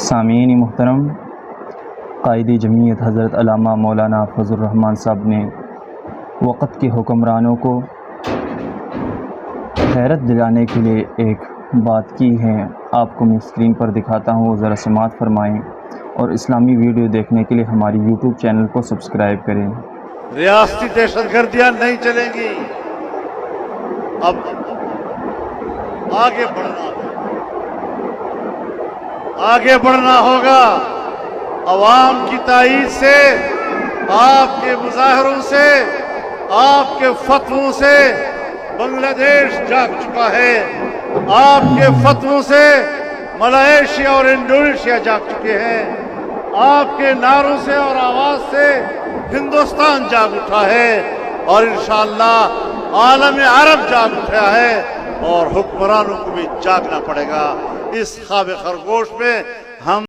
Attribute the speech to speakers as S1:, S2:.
S1: سامعین محترم، قائد جمعیت حضرت علامہ مولانا فضل الرحمان صاحب نے وقت کے حکمرانوں کو حیرت دلانے کے لیے ایک بات کی ہے۔ آپ کو میں اسکرین پر دکھاتا ہوں، ذرا سماعت فرمائیں اور اسلامی ویڈیو دیکھنے کے لیے ہماری یوٹیوب چینل کو سبسکرائب کریں۔
S2: ریاستی دہشت گردیاں نہیں چلیں گی، اب آگے بڑھنا ہوگا۔ عوام کی تائید سے، آپ کے مظاہروں سے، آپ کے فتووں سے بنگلہ دیش جاگ چکا ہے، آپ کے فتووں سے ملائیشیا اور انڈونیشیا جاگ چکے ہیں، آپ کے نعروں سے اور آواز سے ہندوستان جاگ اٹھا ہے، اور انشاءاللہ عالم عرب جاگ اٹھا ہے، اور حکمرانوں کو بھی جاگنا پڑے گا۔ اس خواب خرگوش میں ہم